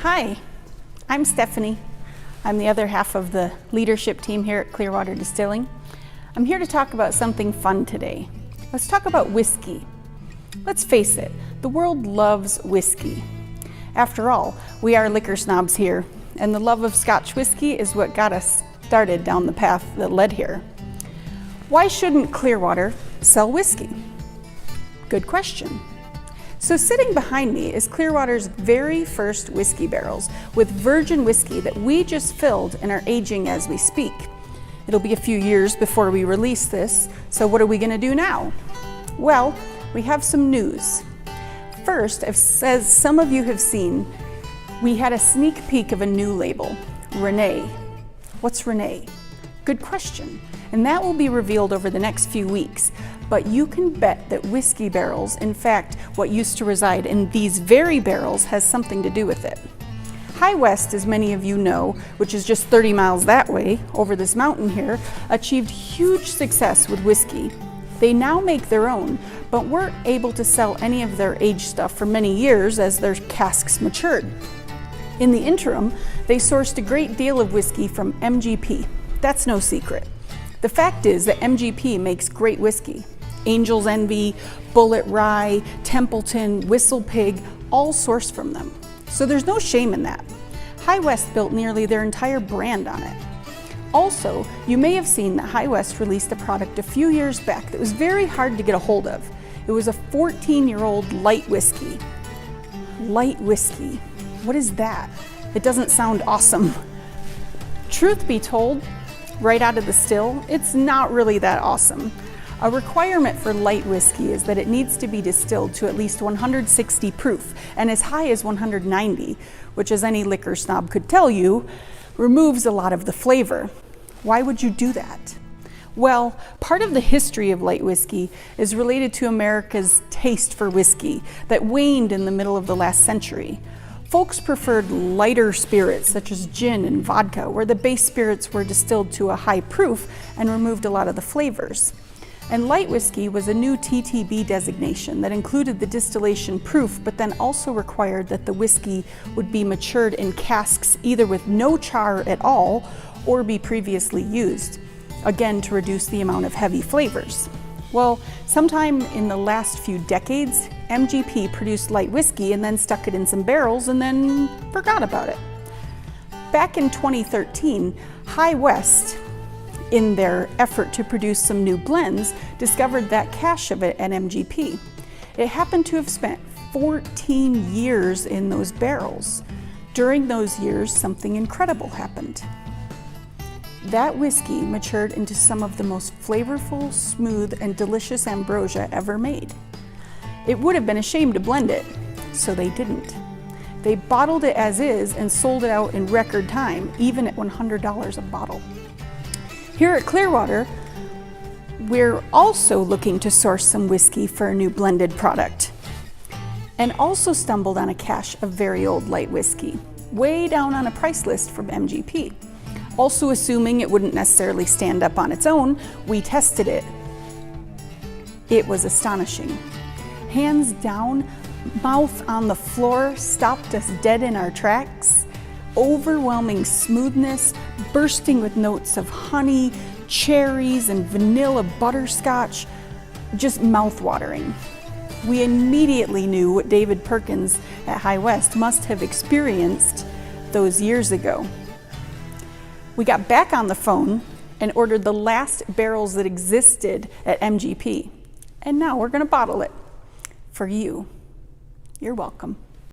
Hi, I'm Stephanie. I'm the other half of the leadership team here at Clearwater Distilling. I'm here to talk about something fun today. Let's talk about whiskey. Let's face it, the world loves whiskey. After all, we are liquor snobs here, and the love of Scotch whiskey is what got us started down the path that led here. Why shouldn't Clearwater sell whiskey? Good question. So sitting behind me is Clearwater's very first whiskey barrels with virgin whiskey that we just filled and are aging as we speak. It'll be a few years before we release this, so what are we going to do now? Well, we have some news. First, as some of you have seen, we had a sneak peek of a new label, Renee. What's Renee? Good question, and that will be revealed over the next few weeks. But you can bet that whiskey barrels, in fact, what used to reside in these very barrels, has something to do with it. High West, as many of you know, which is just 30 miles that way, over this mountain here, achieved huge success with whiskey. They now make their own, but weren't able to sell any of their aged stuff for many years as their casks matured. In the interim, they sourced a great deal of whiskey from MGP. That's no secret. The fact is that MGP makes great whiskey. Angel's Envy, Bullet Rye, Templeton, Whistle Pig, all sourced from them. So there's no shame in that. High West built nearly their entire brand on it. Also, you may have seen that High West released a product a few years back that was very hard to get a hold of. It was a 14-year-old light whiskey. Light whiskey, what is that? It doesn't sound awesome. Truth be told, right out of the still, it's not really that awesome. A requirement for light whiskey is that it needs to be distilled to at least 160 proof and as high as 190, which, as any liquor snob could tell you, removes a lot of the flavor. Why would you do that? Well, part of the history of light whiskey is related to America's taste for whiskey that waned in the middle of the last century. Folks preferred lighter spirits such as gin and vodka, where the base spirits were distilled to a high proof and removed a lot of the flavors. And light whiskey was a new TTB designation that included the distillation proof, but then also required that the whiskey would be matured in casks either with no char at all or be previously used, again to reduce the amount of heavy flavors. Well, sometime in the last few decades, MGP produced light whiskey and then stuck it in some barrels and then forgot about it. Back in 2013, High West, in their effort to produce some new blends, discovered that cache of it at MGP. It happened to have spent 14 years in those barrels. During those years, something incredible happened. That whiskey matured into some of the most flavorful, smooth, and delicious ambrosia ever made. It would have been a shame to blend it, so they didn't. They bottled it as is and sold it out in record time, even at $100 a bottle. Here at Clearwater, we're also looking to source some whiskey for a new blended product, and also stumbled on a cache of very old light whiskey, way down on a price list from MGP. Also assuming it wouldn't necessarily stand up on its own, we tested it. It was astonishing. Hands down, mouth on the floor, stopped us dead in our tracks. Overwhelming smoothness, bursting with notes of honey, cherries, and vanilla butterscotch, just mouth-watering. We immediately knew what David Perkins at High West must have experienced those years ago. We got back on the phone and ordered the last barrels that existed at MGP. And now we're going to bottle it for you. You're welcome.